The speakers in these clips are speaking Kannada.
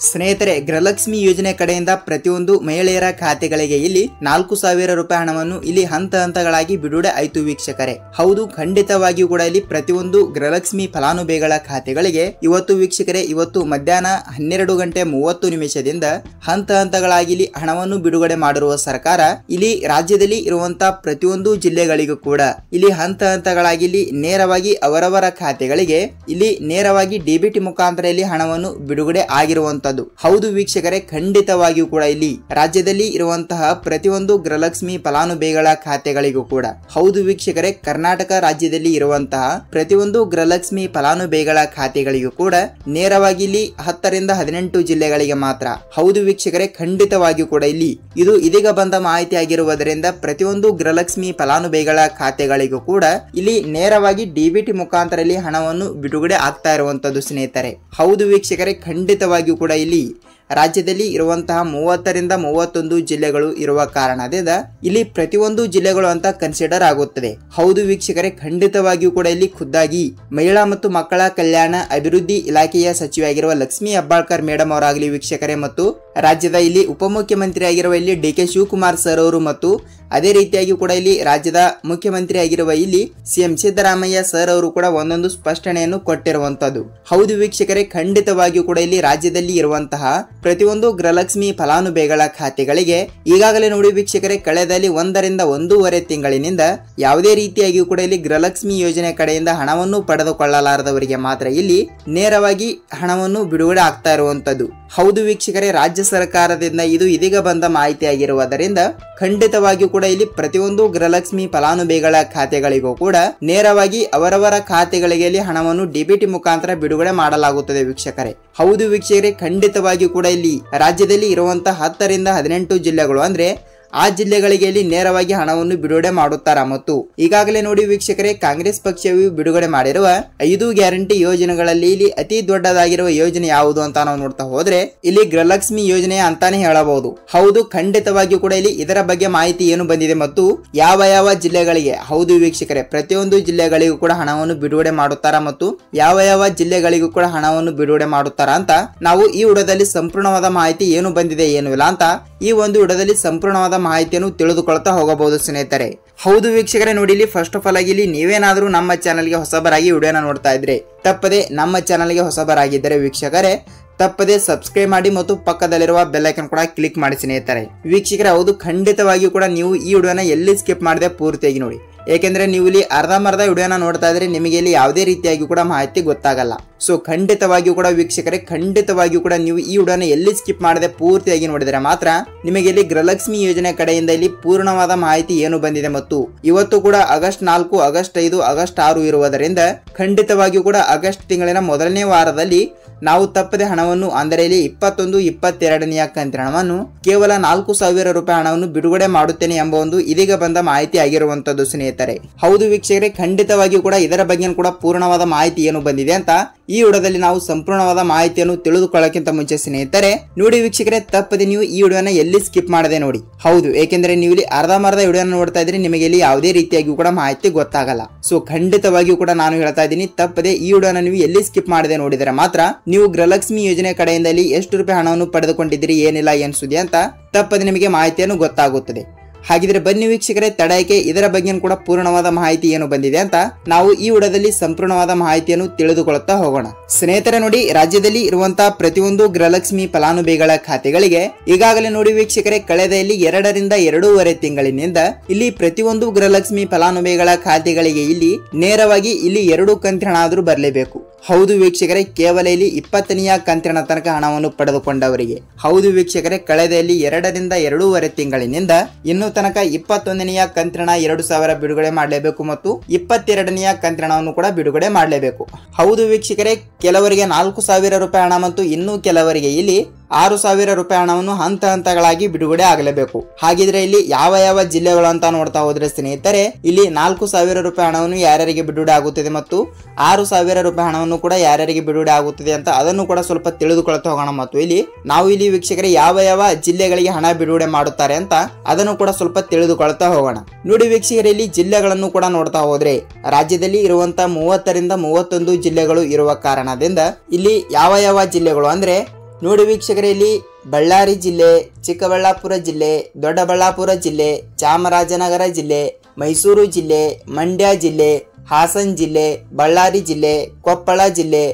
ಸ್ನೇಹಿತರೆ, ಗೃಹಲಕ್ಷ್ಮಿ ಯೋಜನೆ ಕಡೆಯಿಂದ ಪ್ರತಿಯೊಂದು ಮಹಿಳೆಯರ ಖಾತೆಗಳಿಗೆ ಇಲ್ಲಿ 4,000 ರೂಪಾಯಿ ಹಣವನ್ನು ಇಲ್ಲಿ ಹಂತ ಹಂತಗಳಾಗಿ ಬಿಡುಗಡೆ ಆಯಿತು ವೀಕ್ಷಕರೇ. ಹೌದು, ಖಂಡಿತವಾಗಿಯೂ ಕೂಡ ಇಲ್ಲಿ ಪ್ರತಿಯೊಂದು ಗೃಹಲಕ್ಷ್ಮಿ ಫಲಾನುಭವಿಗಳ ಖಾತೆಗಳಿಗೆ ಇವತ್ತು ವೀಕ್ಷಕರೇ, ಇವತ್ತು ಮಧ್ಯಾಹ್ನ 12:30 ಹಂತ ಹಂತಗಳಾಗಿ ಇಲ್ಲಿ ಹಣವನ್ನು ಬಿಡುಗಡೆ ಮಾಡಿರುವ ಸರ್ಕಾರ ಇಲ್ಲಿ ರಾಜ್ಯದಲ್ಲಿ ಇರುವಂತಹ ಪ್ರತಿಯೊಂದು ಜಿಲ್ಲೆಗಳಿಗೂ ಕೂಡ ಇಲ್ಲಿ ಹಂತ ಹಂತಗಳಾಗಿ ಇಲ್ಲಿ ನೇರವಾಗಿ ಅವರವರ ಖಾತೆಗಳಿಗೆ ಇಲ್ಲಿ ನೇರವಾಗಿ ಡಿಬಿಟಿ ಮುಖಾಂತರ ಇಲ್ಲಿ ಹಣವನ್ನು ಬಿಡುಗಡೆ ಆಗಿರುವಂತದ್ದು. ಹೌದು ವೀಕ್ಷಕರೇ, ಖಂಡಿತವಾಗಿಯೂ ಕೂಡ ಇಲ್ಲಿ ರಾಜ್ಯದಲ್ಲಿ ಇರುವಂತಹ ಪ್ರತಿಯೊಂದು ಗೃಹಲಕ್ಷ್ಮಿ ಫಲಾನುಭವಿಗಳ ಖಾತೆಗಳಿಗೂ ಕೂಡ ಹೌದು ವೀಕ್ಷಕರೇ, ಕರ್ನಾಟಕ ರಾಜ್ಯದಲ್ಲಿ ಇರುವಂತಹ ಪ್ರತಿಯೊಂದು ಗೃಹಲಕ್ಷ್ಮಿ ಫಲಾನುಭವಿಗಳ ಖಾತೆಗಳಿಗೂ ಕೂಡ ನೇರವಾಗಿ ಇಲ್ಲಿ 10 ರಿಂದ 18 ಜಿಲ್ಲೆಗಳಿಗೆ ಮಾತ್ರ. ಹೌದು ವೀಕ್ಷಕರೇ, ಖಂಡಿತವಾಗಿಯೂ ಕೂಡ ಇಲ್ಲಿ ಇದು ಇದೀಗ ಬಂದ ಮಾಹಿತಿ ಆಗಿರುವುದರಿಂದ ಪ್ರತಿಯೊಂದು ಗೃಹಲಕ್ಷ್ಮಿ ಫಲಾನುಭವಿಗಳ ಖಾತೆಗಳಿಗೂ ಕೂಡ ಇಲ್ಲಿ ನೇರವಾಗಿ ಡಿಬಿಟಿ ಮುಖಾಂತರ ಇಲ್ಲಿ ಹಣವನ್ನು ಬಿಡುಗಡೆ ಆಗ್ತಾ ಇರುವಂತದ್ದು ಸ್ನೇಹಿತರೆ. ಹೌದು ವೀಕ್ಷಕರೇ, ಖಂಡಿತವಾಗಿಯೂ ಕೂಡ ಇಲ್ಲಿ ರಾಜ್ಯದಲ್ಲಿ ಇರುವಂತಹ 30 ರಿಂದ 31 ಜಿಲ್ಲೆಗಳು ಇರುವ ಕಾರಣದಿಂದ ಇಲ್ಲಿ ಪ್ರತಿಯೊಂದು ಜಿಲ್ಲೆಗಳು ಅಂತ ಕನ್ಸಿಡರ್ ಆಗುತ್ತದೆ. ಹೌದು ವೀಕ್ಷಕರೇ, ಖಂಡಿತವಾಗಿಯೂ ಕೂಡ ಇಲ್ಲಿ ಖುದ್ದಾಗಿ ಮಹಿಳಾ ಮತ್ತು ಮಕ್ಕಳ ಕಲ್ಯಾಣ ಅಭಿವೃದ್ಧಿ ಇಲಾಖೆಯ ಸಚಿವೆಯಾಗಿರುವ ಲಕ್ಷ್ಮೀ ಹೆಬ್ಬಾಳ್ಕರ್ ಮೇಡಮ್ ಅವರಾಗಲಿ ವೀಕ್ಷಕರೇ, ಮತ್ತು ರಾಜ್ಯದ ಇಲ್ಲಿ ಉಪಮುಖ್ಯಮಂತ್ರಿ ಆಗಿರುವ ಇಲ್ಲಿ ಡಿ ಕೆ ಶಿವಕುಮಾರ್ ಸರ್ ಅವರು, ಮತ್ತು ಅದೇ ರೀತಿಯಾಗಿ ಕೂಡ ಇಲ್ಲಿ ರಾಜ್ಯದ ಮುಖ್ಯಮಂತ್ರಿ ಆಗಿರುವ ಇಲ್ಲಿ ಸಿಎಂ ಸಿದ್ದರಾಮಯ್ಯ ಸರ್ ಅವರು ಕೂಡ ಒಂದೊಂದು ಸ್ಪಷ್ಟನೆಯನ್ನು ಕೊಟ್ಟಿರುವಂತದ್ದು. ಹೌದು ವೀಕ್ಷಕರೇ, ಖಂಡಿತವಾಗಿಯೂ ಕೂಡ ಇಲ್ಲಿ ರಾಜ್ಯದಲ್ಲಿ ಇರುವಂತಹ ಪ್ರತಿಯೊಂದು ಗೃಹಲಕ್ಷ್ಮಿ ಫಲಾನುಭವಿಗಳ ಖಾತೆಗಳಿಗೆ ಈಗಾಗಲೇ ನೋಡಿ ವೀಕ್ಷಕರೇ, ಕಳೆದಲ್ಲಿ 1 ರಿಂದ 1.5 ತಿಂಗಳಿನಿಂದ ಯಾವುದೇ ರೀತಿಯಾಗಿಯೂ ಕೂಡ ಇಲ್ಲಿ ಗೃಹಲಕ್ಷ್ಮಿ ಯೋಜನೆ ಕಡೆಯಿಂದ ಹಣವನ್ನು ಪಡೆದುಕೊಳ್ಳಲಾರದವರಿಗೆ ಮಾತ್ರ ಇಲ್ಲಿ ನೇರವಾಗಿ ಹಣವನ್ನು ಬಿಡುಗಡೆ ಆಗ್ತಾ ಇರುವಂತದ್ದು. ಹೌದು ವೀಕ್ಷಕರೇ, ರಾಜ್ಯ ಸರ್ಕಾರದಿಂದ ಇದು ಇದೀಗ ಬಂದ ಮಾಹಿತಿ ಆಗಿರುವುದರಿಂದ ಖಂಡಿತವಾಗಿಯೂ ಕೂಡ ಇಲ್ಲಿ ಪ್ರತಿಯೊಂದು ಗೃಹಲಕ್ಷ್ಮಿ ಫಲಾನುಭವಿಗಳ ಖಾತೆಗಳಿಗೂ ಕೂಡ ನೇರವಾಗಿ ಅವರವರ ಖಾತೆಗಳಿಗೆ ಇಲ್ಲಿ ಹಣವನ್ನು ಡಿಬಿಟಿ ಮುಖಾಂತರ ಬಿಡುಗಡೆ ಮಾಡಲಾಗುತ್ತದೆ ವೀಕ್ಷಕರೇ. ಹೌದು ವೀಕ್ಷಕರೇ, ಖಂಡಿತವಾಗಿಯೂ ಕೂಡ ಇಲ್ಲಿ ರಾಜ್ಯದಲ್ಲಿ ಇರುವಂತಹ 10 ರಿಂದ 18 ಜಿಲ್ಲೆಗಳು ಅಂದ್ರೆ ಆ ಜಿಲ್ಲೆಗಳಿಗೆ ಇಲ್ಲಿ ನೇರವಾಗಿ ಹಣವನ್ನು ಬಿಡುಗಡೆ ಮಾಡುತ್ತಾರ. ಮತ್ತು ಈಗಾಗಲೇ ನೋಡಿ ವೀಕ್ಷಕರೇ, ಕಾಂಗ್ರೆಸ್ ಪಕ್ಷವು ಬಿಡುಗಡೆ ಮಾಡಿರುವ 5 ಗ್ಯಾರಂಟಿ ಯೋಜನೆಗಳಲ್ಲಿ ಇಲ್ಲಿ ಅತಿ ದೊಡ್ಡದಾಗಿರುವ ಯೋಜನೆ ಯಾವುದು ಅಂತ ನಾವು ನೋಡ್ತಾ ಹೋದ್ರೆ ಇಲ್ಲಿ ಗೃಹಲಕ್ಷ್ಮಿ ಯೋಜನೆ ಅಂತಾನೆ ಹೇಳಬಹುದು. ಹೌದು, ಖಂಡಿತವಾಗಿಯೂ ಕೂಡ ಇಲ್ಲಿ ಇದರ ಬಗ್ಗೆ ಮಾಹಿತಿ ಏನು ಬಂದಿದೆ ಮತ್ತು ಯಾವ ಜಿಲ್ಲೆಗಳಿಗೆ, ಹೌದು ವೀಕ್ಷಕರೇ, ಪ್ರತಿಯೊಂದು ಜಿಲ್ಲೆಗಳಿಗೂ ಕೂಡ ಹಣವನ್ನು ಬಿಡುಗಡೆ ಮಾಡುತ್ತಾರ ಮತ್ತು ಯಾವ ಜಿಲ್ಲೆಗಳಿಗೂ ಕೂಡ ಹಣವನ್ನು ಬಿಡುಗಡೆ ಮಾಡುತ್ತಾರ ಅಂತ ನಾವು ಈ ವಿಡಿಯೋದಲ್ಲಿ ಸಂಪೂರ್ಣವಾದ ಮಾಹಿತಿ ಏನು ಬಂದಿದೆ ಏನು ಇಲ್ಲ ಅಂತ ಈ ಒಂದು ವಿಡಿಯೋದಲ್ಲಿ ಸಂಪೂರ್ಣವಾದ ಮಾಹಿತಿಯನ್ನು ತಿಳಿದುಕೊಳ್ತಾ ಹೋಗಬಹುದು ಸ್ನೇಹಿತರೆ. ಹೌದು ವೀಕ್ಷಕರೇ, ನೋಡಿ ಇಲ್ಲಿ ಫಸ್ಟ್ ಆಫ್ ಆಲ್ ಆಗಿ ಇಲ್ಲಿ ನೀವೇನಾದ್ರೂ ನಮ್ಮ ಚಾನಲ್ಗೆ ಹೊಸಬರಾಗಿ ವಿಡಿಯೋನ ನೋಡ್ತಾ ಇದ್ರೆ ತಪ್ಪದೆ ನಮ್ಮ ಚಾನಲ್ಗೆ ಹೊಸಬರಾಗಿದ್ದರೆ ವೀಕ್ಷಕರೇ ತಪ್ಪದೆ ಸಬ್ಸ್ಕ್ರೈಬ್ ಮಾಡಿ ಮತ್ತು ಪಕ್ಕದಲ್ಲಿರುವ ಬೆಲ್ ಐಕಾನ್ ಕೂಡ ಕ್ಲಿಕ್ ಮಾಡಿ ಸ್ನೇಹಿತರೆ. ವೀಕ್ಷಕರೇ, ಹೌದು ಖಂಡಿತವಾಗಿಯೂ ಕೂಡ ನೀವು ಈ ವಿಡಿಯೋನ ಎಲ್ಲಿ ಸ್ಕಿಪ್ ಮಾಡದೆ ಪೂರ್ತಿಯಾಗಿ ನೋಡಿ. ಏಕೆಂದ್ರೆ ನೀವು ಇಲ್ಲಿ ಅರ್ಧಂಬರ್ಧ ವಿಡಿಯೋನ ನೋಡ್ತಾ ಇದ್ರೆ ನಿಮಗೆ ಇಲ್ಲಿ ಯಾವುದೇ ರೀತಿಯಾಗಿ ಕೂಡ ಮಾಹಿತಿ ಗೊತ್ತಾಗಲ್ಲ. ಸೊ ಖಂಡಿತವಾಗಿಯೂ ಕೂಡ ವೀಕ್ಷಕರೇ, ಖಂಡಿತವಾಗಿಯೂ ಕೂಡ ನೀವು ಈ ವಿಡಿಯೋನ ಎಲ್ಲಿ ಸ್ಕಿಪ್ ಮಾಡದೆ ಪೂರ್ತಿಯಾಗಿ ನೋಡಿದರೆ ಮಾತ್ರ ನಿಮಗೆ ಇಲ್ಲಿ ಗೃಹಲಕ್ಷ್ಮಿ ಯೋಜನೆ ಕಡೆಯಿಂದ ಇಲ್ಲಿ ಪೂರ್ಣವಾದ ಮಾಹಿತಿ ಏನು ಬಂದಿದೆ ಮತ್ತು ಇವತ್ತು ಕೂಡ ಆಗಸ್ಟ್ 4, ಆಗಸ್ಟ್ 5, ಆಗಸ್ಟ್ 6 ಇರುವುದರಿಂದ ಖಂಡಿತವಾಗಿಯೂ ಕೂಡ ಆಗಸ್ಟ್ ತಿಂಗಳಿನ ಮೊದಲನೇ ವಾರದಲ್ಲಿ ನಾವು ತಪ್ಪದೆ ಹಣವನ್ನು ಅಂದರೆ ಇಲ್ಲಿ 21, 22ನೇ ಕಂತಿನ ಹಣವನ್ನು ಕೇವಲ 4,000 ರೂಪಾಯಿ ಹಣವನ್ನು ಬಿಡುಗಡೆ ಮಾಡುತ್ತೇನೆ ಎಂಬ ಒಂದು ಇದೀಗ ಬಂದ ಮಾಹಿತಿ ಆಗಿರುವಂತದ್ದು ಸ್ನೇಹಿತರೆ. ಹೌದು ವೀಕ್ಷಕರೇ, ಖಂಡಿತವಾಗಿಯೂ ಕೂಡ ಇದರ ಬಗ್ಗೆ ಕೂಡ ಪೂರ್ಣವಾದ ಮಾಹಿತಿ ಏನು ಬಂದಿದೆ ಅಂತ ಈ ವಿಡಿಯೋದಲ್ಲಿ ನಾವು ಸಂಪೂರ್ಣವಾದ ಮಾಹಿತಿಯನ್ನು ತಿಳಿದುಕೊಳ್ಳಕ್ಕಿಂತ ಮುಂಚೆ ಸ್ನೇಹಿತರೆ ನೋಡಿ ವೀಕ್ಷಕರೇ, ತಪ್ಪದೆ ನೀವು ಈ ವಿಡಿಯೋನ ಎಲ್ಲಿ ಸ್ಕಿಪ್ ಮಾಡದೆ ನೋಡಿ. ಹೌದು, ಏಕೆಂದ್ರೆ ನೀವು ಇಲ್ಲಿ ಅರ್ಧಂಬರ್ಧ ವಿಡಿಯೋನ ನೋಡ್ತಾ ಇದ್ರೆ ನಿಮಗೆ ಇಲ್ಲಿ ಯಾವುದೇ ರೀತಿಯಾಗಿ ಕೂಡ ಮಾಹಿತಿ ಗೊತ್ತಾಗಲ್ಲ. ಸೊ ಖಂಡಿತವಾಗಿಯೂ ಕೂಡ ನಾನು ಹೇಳ್ತಾ ಇದ್ದೀನಿ, ತಪ್ಪದೆ ಈ ವಿಡಿಯೋನ ನೀವು ಎಲ್ಲಿ ಸ್ಕಿಪ್ ಮಾಡದೆ ನೋಡಿದರೆ ಮಾತ್ರ ನೀವು ಗೃಹಲಕ್ಷ್ಮಿ ಯೋಜನೆ ಕಡೆಯಿಂದ ಎಷ್ಟು ರೂಪಾಯಿ ಹಣವನ್ನು ಪಡೆದುಕೊಂಡಿದ್ದೀರಿ ಏನಿಲ್ಲ ಏನು ಸುದ್ದಿ ಅಂತ ತಪ್ಪದೆ ನಿಮಗೆ ಮಾಹಿತಿಯನ್ನು ಗೊತ್ತಾಗುತ್ತದೆ. ಹಾಗಿದ್ರೆ ಬನ್ನಿ ವೀಕ್ಷಕರೇ, ತಡಯಕ್ಕೆ ಇದರ ಬಗ್ಗೆ ಕೂಡ ಪೂರ್ಣವಾದ ಮಾಹಿತಿ ಏನು ಬಂದಿದೆ ಅಂತ ನಾವು ಈ ವಿಡಿಯೋದಲ್ಲಿ ಸಂಪೂರ್ಣವಾದ ಮಾಹಿತಿಯನ್ನು ತಿಳಿದುಕೊಳ್ಳುತ್ತಾ ಹೋಗೋಣ. ಸ್ನೇಹಿತರೆ ನೋಡಿ, ರಾಜ್ಯದಲ್ಲಿ ಇರುವಂತಹ ಪ್ರತಿಯೊಂದು ಗೃಹಲಕ್ಷ್ಮಿ ಫಲಾನುಭವಿಗಳ ಖಾತೆಗಳಿಗೆ ಈಗಾಗಲೇ ನೋಡಿ ವೀಕ್ಷಕರೇ, ಕಳೆದ ಇಲ್ಲಿ 2 ರಿಂದ 2.5 ತಿಂಗಳಿನಿಂದ ಇಲ್ಲಿ ಪ್ರತಿಯೊಂದು ಗೃಹಲಕ್ಷ್ಮಿ ಫಲಾನುಭವಿಗಳ ಖಾತೆಗಳಿಗೆ ಇಲ್ಲಿ ನೇರವಾಗಿ ಇಲ್ಲಿ 2 ಕಂತಿನ ಹಣ ಆದ್ರೂ ಬರಲೇಬೇಕು. ಹೌದು ವೀಕ್ಷಕರೇ, ಕೇವಲ ಇಲ್ಲಿ 20ನೇ ಕಂತಿನ ತನಕ ಹಣವನ್ನು ಪಡೆದುಕೊಂಡವರಿಗೆ ಹೌದು ವೀಕ್ಷಕರೇ, ಕಳೆದ ಇಲ್ಲಿ 2 ರಿಂದ 2.5 ತಿಂಗಳಿನಿಂದ ಇನ್ನು ತನಕ 21ನೇ ಕಂತಿನ 2,000 ಬಿಡುಗಡೆ ಮಾಡಲೇಬೇಕು ಮತ್ತು 22ನೇ ಕಂತಿನ ಹಣವನ್ನು ಕೂಡ ಬಿಡುಗಡೆ ಮಾಡಲೇಬೇಕು. ಹೌದು ವೀಕ್ಷಕರೇ, ಕೆಲವರಿಗೆ 4,000 ರೂಪಾಯಿ ಹಣ ಮತ್ತು ಇನ್ನು ಕೆಲವರಿಗೆ ಇಲ್ಲಿ 6,000 ರೂಪಾಯಿ ಹಣವನ್ನು ಹಂತ ಹಂತಗಳಾಗಿ ಬಿಡುಗಡೆ ಆಗಲೇಬೇಕು. ಹಾಗಿದ್ರೆ ಇಲ್ಲಿ ಯಾವ ಜಿಲ್ಲೆಗಳು ಅಂತ ನೋಡ್ತಾ ಹೋದ್ರೆ ಸ್ನೇಹಿತರೆ, ಇಲ್ಲಿ 4,000 ರೂಪಾಯಿ ಹಣವನ್ನು ಯಾರ್ಯಾರಿಗೆ ಬಿಡುಗಡೆ ಆಗುತ್ತದೆ ಮತ್ತು 6,000 ರೂಪಾಯಿ ಹಣವನ್ನು ಕೂಡ ಯಾರ್ಯಾರಿಗೆ ಬಿಡುಗಡೆ ಆಗುತ್ತದೆ ಅಂತ ಅದನ್ನು ಕೂಡ ಸ್ವಲ್ಪ ತಿಳಿದುಕೊಳ್ತಾ ಹೋಗೋಣ. ಮತ್ತು ಇಲ್ಲಿ ನಾವು ಇಲ್ಲಿ ವೀಕ್ಷಕರೇ ಯಾವ ಜಿಲ್ಲೆಗಳಿಗೆ ಹಣ ಬಿಡುಗಡೆ ಮಾಡುತ್ತಾರೆ ಅಂತ ಅದನ್ನು ಕೂಡ ಸ್ವಲ್ಪ ತಿಳಿದುಕೊಳ್ತಾ ಹೋಗೋಣ. ನೋಡಿ ವೀಕ್ಷಕರೇ, ಇಲ್ಲಿ ಜಿಲ್ಲೆಗಳನ್ನು ಕೂಡ ನೋಡ್ತಾ ಹೋದ್ರೆ ರಾಜ್ಯದಲ್ಲಿ ಇರುವಂತಹ 30 ರಿಂದ 31 ಜಿಲ್ಲೆಗಳು ಇರುವ ಕಾರಣದಿಂದ ಇಲ್ಲಿ ಯಾವ ಜಿಲ್ಲೆಗಳು ಅಂದ್ರೆ ನೋಡಿ ವೀಕ್ಷಕರೇ, ಇಲ್ಲಿ ಬಳ್ಳಾರಿ ಜಿಲ್ಲೆ, ಚಿಕ್ಕಬಳ್ಳಾಪುರ ಜಿಲ್ಲೆ, ದೊಡ್ಡಬಳ್ಳಾಪುರ ಜಿಲ್ಲೆ, ಚಾಮರಾಜನಗರ ಜಿಲ್ಲೆ, ಮೈಸೂರು ಜಿಲ್ಲೆ, ಮಂಡ್ಯ ಜಿಲ್ಲೆ, ಹಾಸನ್ ಜಿಲ್ಲೆ, ಬಳ್ಳಾರಿ ಜಿಲ್ಲೆ, ಕೊಪ್ಪಳ ಜಿಲ್ಲೆ,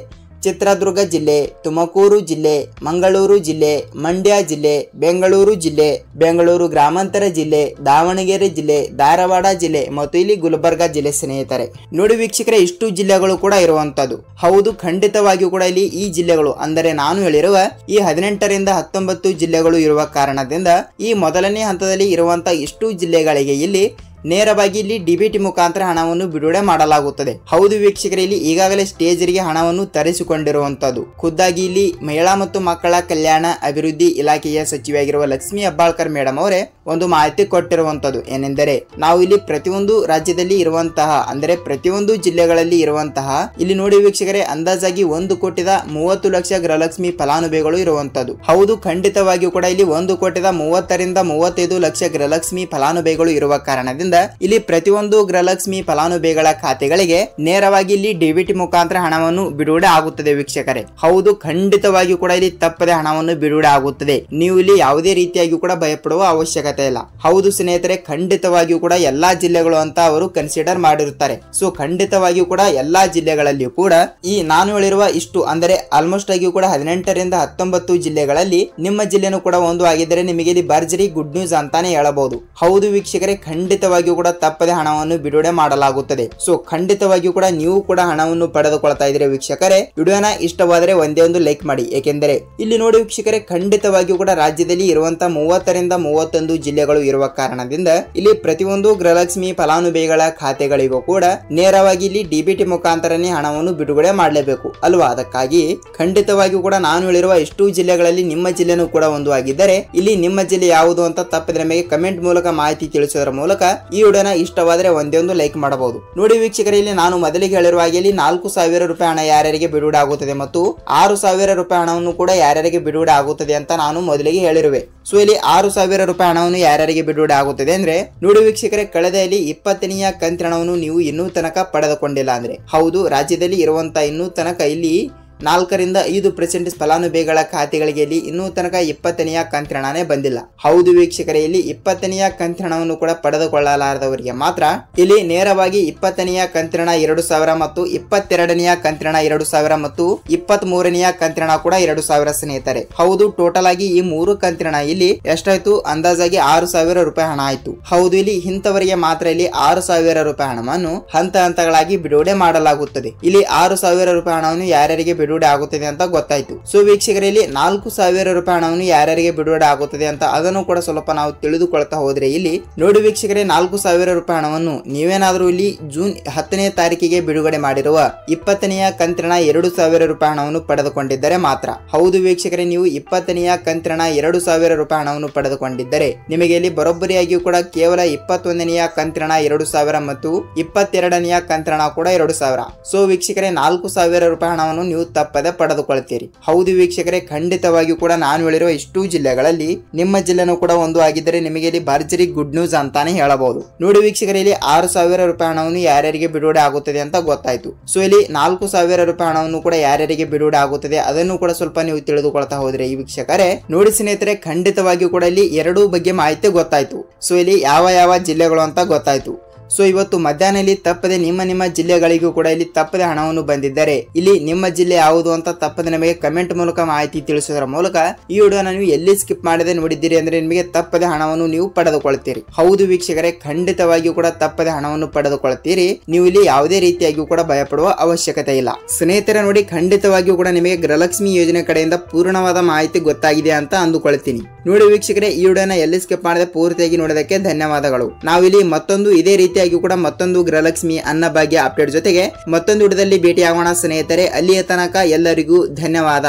ಚಿತ್ರದುರ್ಗ ಜಿಲ್ಲೆ, ತುಮಕೂರು ಜಿಲ್ಲೆ, ಮಂಗಳೂರು ಜಿಲ್ಲೆ, ಮಂಡ್ಯ ಜಿಲ್ಲೆ, ಬೆಂಗಳೂರು ಜಿಲ್ಲೆ, ಬೆಂಗಳೂರು ಗ್ರಾಮಾಂತರ ಜಿಲ್ಲೆ, ದಾವಣಗೆರೆ ಜಿಲ್ಲೆ, ಧಾರವಾಡ ಜಿಲ್ಲೆ ಮತ್ತು ಇಲ್ಲಿ ಗುಲ್ಬರ್ಗಾ ಜಿಲ್ಲೆ ಸ್ನೇಹಿತರೆ. ನೋಡಿ ವೀಕ್ಷಕರೇ, ಇಷ್ಟು ಜಿಲ್ಲೆಗಳು ಕೂಡ ಇರುವಂತದ್ದು. ಹೌದು, ಖಂಡಿತವಾಗಿಯೂ ಕೂಡ ಇಲ್ಲಿ ಈ ಜಿಲ್ಲೆಗಳು ಅಂದರೆ ನಾನು ಹೇಳಿರುವ ಈ 18ರಿಂದ 19 ಜಿಲ್ಲೆಗಳು ಇರುವ ಕಾರಣದಿಂದ ಈ ಮೊದಲನೇ ಹಂತದಲ್ಲಿ ಇರುವಂತಹ ಇಷ್ಟು ಜಿಲ್ಲೆಗಳಿಗೆ ಇಲ್ಲಿ ನೇರವಾಗಿ ಇಲ್ಲಿ ಡಿಬಿಟಿ ಮುಖಾಂತರ ಹಣವನ್ನು ಬಿಡುಗಡೆ ಮಾಡಲಾಗುತ್ತದೆ. ಹೌದು ವೀಕ್ಷಕರೇ, ಇಲ್ಲಿ ಈಗಾಗಲೇ ಸ್ಟೇಜರಿಗೆ ಹಣವನ್ನು ತರಿಸಿಕೊಂಡಿರುವಂತದ್ದು ಖುದ್ದಾಗಿ ಇಲ್ಲಿ ಮಹಿಳಾ ಮತ್ತು ಮಕ್ಕಳ ಕಲ್ಯಾಣ ಅಭಿವೃದ್ಧಿ ಇಲಾಖೆಯ ಸಚಿವೆಯಾಗಿರುವ ಲಕ್ಷ್ಮಿ ಹೆಬ್ಬಾಳ್ಕರ್ ಮೇಡಮ್ ಅವರೇ ಒಂದು ಮಾಹಿತಿ ಕೊಟ್ಟಿರುವಂತದ್ದು ಏನೆಂದರೆ, ನಾವು ಇಲ್ಲಿ ಪ್ರತಿಯೊಂದು ರಾಜ್ಯದಲ್ಲಿ ಇರುವಂತಹ ಅಂದರೆ ಪ್ರತಿಯೊಂದು ಜಿಲ್ಲೆಗಳಲ್ಲಿ ಇರುವಂತಹ ಇಲ್ಲಿ ನೋಡಿ ವೀಕ್ಷಕರೇ, ಅಂದಾಜಾಗಿ 1,30,30,00,000 ಗೃಹಲಕ್ಷ್ಮಿ ಫಲಾನುಭವಿಗಳು ಇರುವಂತದ್ದು. ಹೌದು, ಖಂಡಿತವಾಗಿಯೂ ಕೂಡ ಇಲ್ಲಿ 1,30,30,ರಿಂದ 35 ಲಕ್ಷ ಗೃಹಲಕ್ಷ್ಮಿ ಫಲಾನುಭವಿಗಳು ಇರುವ ಕಾರಣದಿಂದ ಇಲ್ಲಿ ಪ್ರತಿಯೊಂದು ಗೃಹಲಕ್ಷ್ಮಿ ಫಲಾನುಭವಿಗಳ ಖಾತೆಗಳಿಗೆ ನೇರವಾಗಿ ಇಲ್ಲಿ ಡಿಬಿಟಿ ಮುಖಾಂತರ ಹಣವನ್ನು ಬಿಡುಗಡೆ ಆಗುತ್ತದೆ ವೀಕ್ಷಕರೇ. ಹೌದು, ಖಂಡಿತವಾಗಿಯೂ ಕೂಡ ಇಲ್ಲಿ ತಪ್ಪದೆ ಹಣವನ್ನು ಬಿಡುಗಡೆ ಆಗುತ್ತದೆ. ನೀವು ಇಲ್ಲಿ ಯಾವುದೇ ರೀತಿಯಾಗಿ ಕೂಡ ಭಯಪಡುವ ಅವಶ್ಯಕತೆ ಇಲ್ಲ. ಹೌದು ಸ್ನೇಹಿತರೆ, ಖಂಡಿತವಾಗಿಯೂ ಕೂಡ ಎಲ್ಲಾ ಜಿಲ್ಲೆಗಳು ಅಂತ ಅವರು ಕನ್ಸಿಡರ್ ಮಾಡಿರುತ್ತಾರೆ. ಸೊ ಖಂಡಿತವಾಗಿಯೂ ಕೂಡ ಎಲ್ಲಾ ಜಿಲ್ಲೆಗಳಲ್ಲಿಯೂ ಕೂಡ ಈ ನಾನು ಹೇಳಿರುವ ಇಷ್ಟು ಅಂದರೆ ಆಲ್ಮೋಸ್ಟ್ ಆಗಿ ಕೂಡ 18ರಿಂದ 19 ಜಿಲ್ಲೆಗಳಲ್ಲಿ ನಿಮ್ಮ ಜಿಲ್ಲೆನೂ ಕೂಡ ಒಂದು ಆಗಿದ್ದರೆ ನಿಮಗೆ ಇಲ್ಲಿ ಭರ್ಜರಿ ಗುಡ್ ನ್ಯೂಸ್ ಅಂತಾನೆ ಹೇಳಬಹುದು. ಹೌದು ವೀಕ್ಷಕರೇ, ಖಂಡಿತವಾಗಿಯೂ ಕೂಡ ತಪ್ಪದೆ ಹಣವನ್ನು ಬಿಡುಗಡೆ ಮಾಡಲಾಗುತ್ತದೆ. ಸೊ ಖಂಡಿತವಾಗಿಯೂ ಕೂಡ ನೀವು ಕೂಡ ಹಣವನ್ನು ಪಡೆದುಕೊಳ್ತಾ ಇದ್ದೀರಿ ವೀಕ್ಷಕರೇ. ವಿಡಿಯೋನ ಇಷ್ಟವಾದರೆ ಒಂದೇ ಒಂದು ಲೈಕ್ ಮಾಡಿ. ಏಕೆಂದರೆ ಇಲ್ಲಿ ನೋಡಿ ವೀಕ್ಷಕರೇ, ಖಂಡಿತವಾಗಿಯೂ ಕೂಡ ರಾಜ್ಯದಲ್ಲಿ ಇರುವಂತಹ 30ರಿಂದ 31 ಜಿಲ್ಲೆಗಳು ಇರುವ ಕಾರಣದಿಂದ ಇಲ್ಲಿ ಪ್ರತಿಯೊಂದು ಗೃಹಲಕ್ಷ್ಮಿ ಫಲಾನುಭವಿಗಳ ಖಾತೆಗಳಿಗೂ ಕೂಡ ನೇರವಾಗಿ ಇಲ್ಲಿ ಡಿಬಿಟಿ ಮುಖಾಂತರನೇ ಹಣವನ್ನು ಬಿಡುಗಡೆ ಮಾಡಲೇಬೇಕು ಅಲ್ವಾ. ಅದಕ್ಕಾಗಿ ಖಂಡಿತವಾಗಿಯೂ ಕೂಡ ನಾನು ಹೇಳಿರುವ ಇಷ್ಟು ಜಿಲ್ಲೆಗಳಲ್ಲಿ ನಿಮ್ಮ ಜಿಲ್ಲೆನೂ ಕೂಡ ಒಂದು ಆಗಿದ್ದರೆ ಇಲ್ಲಿ ನಿಮ್ಮ ಜಿಲ್ಲೆ ಯಾವುದು ಅಂತ ತಪ್ಪದೆ ನಮಗೆ ಕಮೆಂಟ್ ಮೂಲಕ ಮಾಹಿತಿ ತಿಳಿಸೋದ್ರ ಮೂಲಕ ಈ ವಿಡಿಯೋನ ಇಷ್ಟವಾದರೆ ಒಂದೇ ಒಂದು ಲೈಕ್ ಮಾಡಬಹುದು. ನೋಡಿ ವೀಕ್ಷಕರೇ, ಇಲ್ಲಿ ನಾನು ಮೊದಲಿಗೆ ಹೇಳಿರುವ ಹಾಗೆ ಇಲ್ಲಿ 4,000 ರೂಪಾಯಿ ಹಣ ಯಾರ್ಯಾರಿಗೆ ಬಿಡುಗಡೆ ಆಗುತ್ತದೆ ಮತ್ತು 6,000 ರೂಪಾಯಿ ಹಣವನ್ನು ಕೂಡ ಯಾರ್ಯಾರಿಗೆ ಬಿಡುಗಡೆ ಆಗುತ್ತದೆ ಅಂತ ನಾನು ಮೊದಲಿಗೆ ಹೇಳಿರುವೆ. ಸೊ ಇಲ್ಲಿ 6,000 ರೂಪಾಯಿ ಹಣವನ್ನು ಯಾರ್ಯಾರಿಗೆ ಬಿಡುಗಡೆ ಆಗುತ್ತದೆ ಅಂದ್ರೆ ನೋಡಿ ವೀಕ್ಷಕರೇ, ಕಳೆದ ಇಲ್ಲಿ 20ನೇ ಕಂತಿನ ಹಣವನ್ನು ನೀವು ಇನ್ನೂ ತನಕ ಪಡೆದುಕೊಂಡಿಲ್ಲ ಅಂದ್ರೆ ಹೌದು, ರಾಜ್ಯದಲ್ಲಿ ಇರುವಂತಹ ಇನ್ನೂ ತನಕ ಇಲ್ಲಿ 4ರಿಂದ 5% ಫಲಾನುಭವಿಗಳ ಖಾತೆಗಳಿಗೆ ಇಲ್ಲಿ ಇನ್ನೂ ತನಕ 20ನೇ ಕಂತಿನ ಹಣನೇ ಬಂದಿಲ್ಲ. ಹೌದು ವೀಕ್ಷಕರೇ, ಇಲ್ಲಿ 20ನೇ ಕಂತಿನ ಹಣವನ್ನು ಕೂಡ ಪಡೆದುಕೊಳ್ಳಲಾರದವರಿಗೆ ಮಾತ್ರ ಇಲ್ಲಿ ನೇರವಾಗಿ 20ನೇ ಕಂತಿನ ಹಣ 2,000 ಮತ್ತು 22ನೇ ಕಂತಿನ ಹಣ 2,000 ಮತ್ತು 23ನೇ ಕಂತಿನ ಹಣ ಕೂಡ 2,000 ಸ್ನೇಹಿತರೆ. ಹೌದು, ಟೋಟಲ್ ಆಗಿ ಈ 3 ಕಂತಿನ ಹಣ ಇಲ್ಲಿ ಎಷ್ಟಾಯ್ತು, ಅಂದಾಜಾಗಿ 6,000 ರೂಪಾಯಿ ಹಣ ಆಯ್ತು. ಹೌದು, ಇಲ್ಲಿ ಇಂಥವರಿಗೆ ಮಾತ್ರ ಇಲ್ಲಿ 6,000 ರೂಪಾಯಿ ಹಣವನ್ನು ಹಂತ ಹಂತಗಳಾಗಿ ಬಿಡುಗಡೆ ಮಾಡಲಾಗುತ್ತದೆ. ಇಲ್ಲಿ 6,000 ರೂಪಾಯಿ ಹಣವನ್ನು ಯಾರ್ಯಾರಿಗೆ ಬಿಡುಗಡೆ ಆಗುತ್ತದೆ ಅಂತ ಗೊತ್ತಾಯ್ತು. ಸೊ ವೀಕ್ಷಕರಲ್ಲಿ 4,000 ರೂಪಾಯಿ ಹಣವನ್ನು ಯಾರ್ಯಾರಿಗೆ ಬಿಡುಗಡೆ ಆಗುತ್ತದೆ ಅಂತ ಅದನ್ನು ಕೂಡ ಸ್ವಲ್ಪ ನಾವು ತಿಳಿದುಕೊಳ್ತಾ ಹೋದ್ರೆ ಇಲ್ಲಿ ನೋಡಿ ವೀಕ್ಷಕರೇ, 4,000 ರೂಪಾಯಿ ಹಣವನ್ನು ನೀವೇನಾದ್ರೂ ಇಲ್ಲಿ ಜೂನ್ 10ನೇ ತಾರೀಕಿಗೆ ಬಿಡುಗಡೆ ಮಾಡಿರುವ 20ನೇ ಕಂತಿನ 2,000 ರೂಪಾಯಿ ಹಣವನ್ನು ಪಡೆದುಕೊಂಡಿದ್ದರೆ ಮಾತ್ರ. ಹೌದು ವೀಕ್ಷಕರೇ, ನೀವು 20ನೇ ಕಂತಿನ 2,000 ರೂಪಾಯಿ ಹಣವನ್ನು ಪಡೆದುಕೊಂಡಿದ್ದರೆ ನಿಮಗೆ ಇಲ್ಲಿ ಬರೋಬ್ಬರಿಯಾಗಿಯೂ ಕೂಡ ಕೇವಲ 21ನೇ ಕಂತಿನ 2,000 ಮತ್ತು 22ನೇ ಕಂತಿನ ಕೂಡ 2,000. ಸೊ ವೀಕ್ಷಕರೇ, 4,000 ರೂಪಾಯಿ ಹಣವನ್ನು ನೀವು ತಪ್ಪದೆ ಪಡೆದುಕೊಳ್ತೀರಿ. ಹೌದು ವೀಕ್ಷಕರೇ, ಖಂಡಿತವಾಗಿಯೂ ಕೂಡ ನಾನು ಹೇಳಿರುವ ಇಷ್ಟು ಜಿಲ್ಲೆಗಳಲ್ಲಿ ನಿಮ್ಮ ಜಿಲ್ಲೆನೂ ಕೂಡ ಒಂದು ಆಗಿದ್ದರೆ ನಿಮಗೆ ಇಲ್ಲಿ ಭರ್ಜರಿ ಗುಡ್ ನ್ಯೂಸ್ ಅಂತಾನೆ ಹೇಳಬಹುದು. ನೋಡಿ ವೀಕ್ಷಕರೇ, ಇಲ್ಲಿ 6,000 ರೂಪಾಯಿ ಹಣವನ್ನು ಯಾರ್ಯಾರಿಗೆ ಬಿಡುಗಡೆ ಆಗುತ್ತದೆ ಅಂತ ಗೊತ್ತಾಯ್ತು. ಸೊ ಇಲ್ಲಿ 4,000 ರೂಪಾಯಿ ಹಣವನ್ನು ಕೂಡ ಯಾರ್ಯಾರಿಗೆ ಬಿಡುಗಡೆ ಆಗುತ್ತದೆ ಅದನ್ನು ಕೂಡ ಸ್ವಲ್ಪ ನೀವು ತಿಳಿದುಕೊಳ್ತಾ ಹೋದ್ರೆ ಈ ವೀಕ್ಷಕರೇ ನೋಡಿ ಸ್ನೇಹಿತರೆ, ಖಂಡಿತವಾಗಿಯೂ ಕೂಡ ಇಲ್ಲಿ 2 ಬಗ್ಗೆ ಮಾಹಿತಿ ಗೊತ್ತಾಯ್ತು. ಸೊ ಇಲ್ಲಿ ಯಾವ ಜಿಲ್ಲೆಗಳು ಅಂತ ಗೊತ್ತಾಯ್ತು. ಸೊ ಇವತ್ತು ಮಧ್ಯಾಹ್ನ ತಪ್ಪದೆ ನಿಮ್ಮ ಜಿಲ್ಲೆಗಳಿಗೂ ಕೂಡ ಇಲ್ಲಿ ತಪ್ಪದೆ ಹಣವನ್ನು ಬಂದಿದ್ದರೆ ಇಲ್ಲಿ ನಿಮ್ಮ ಜಿಲ್ಲೆ ಯಾವುದು ಅಂತ ತಪ್ಪದೆ ನಮಗೆ ಕಮೆಂಟ್ ಮೂಲಕ ಮಾಹಿತಿ ತಿಳಿಸೋದ್ರ ಮೂಲಕ ಈ ವಿಡಿಯೋನ ನೀವು ಎಲ್ಲಿ ಸ್ಕಿಪ್ ಮಾಡದೆ ನೋಡಿದ್ದೀರಿ ಅಂದ್ರೆ ನಿಮಗೆ ತಪ್ಪದೆ ಹಣವನ್ನು ನೀವು ಪಡೆದುಕೊಳ್ತೀರಿ. ಹೌದು ವೀಕ್ಷಕರೇ, ಖಂಡಿತವಾಗಿಯೂ ಕೂಡ ತಪ್ಪದೆ ಹಣವನ್ನು ಪಡೆದುಕೊಳ್ತೀರಿ. ನೀವು ಇಲ್ಲಿ ಯಾವುದೇ ರೀತಿಯಾಗಿಯೂ ಕೂಡ ಭಯಪಡುವ ಅವಶ್ಯಕತೆ ಇಲ್ಲ ಸ್ನೇಹಿತರೆ. ನೋಡಿ, ಖಂಡಿತವಾಗಿಯೂ ಕೂಡ ನಿಮಗೆ ಗೃಹಲಕ್ಷ್ಮಿ ಯೋಜನೆ ಕಡೆಯಿಂದ ಪೂರ್ಣವಾದ ಮಾಹಿತಿ ಗೊತ್ತಾಗಿದೆ ಅಂತ ಅಂದುಕೊಳ್ತೀನಿ. ನೋಡಿ ವೀಕ್ಷಕರೇ, ಈ ವಿಡಿಯೋನ ಎಲ್ಲಿ ಸ್ಕಿಪ್ ಮಾಡದೆ ಪೂರ್ತಿಯಾಗಿ ನೋಡೋದಕ್ಕೆ ಧನ್ಯವಾದಗಳು. ನಾವಿಲ್ಲಿ ಮತ್ತೊಂದು ಇದೇ ರೀತಿಯಾಗಿ ಕೂಡ ಮತ್ತೊಂದು ಗೃಹಲಕ್ಷ್ಮಿ ಅನ್ನಭಾಗ್ಯ ಅಪ್ಡೇಟ್ ಜೊತೆಗೆ ಮತ್ತೊಂದು ವಿಡಿಯೋದಲ್ಲಿ ಭೇಟಿಯಾಗೋಣ ಸ್ನೇಹಿತರೆ. ಅಲ್ಲಿಯ ತನಕ ಎಲ್ಲರಿಗೂ ಧನ್ಯವಾದ.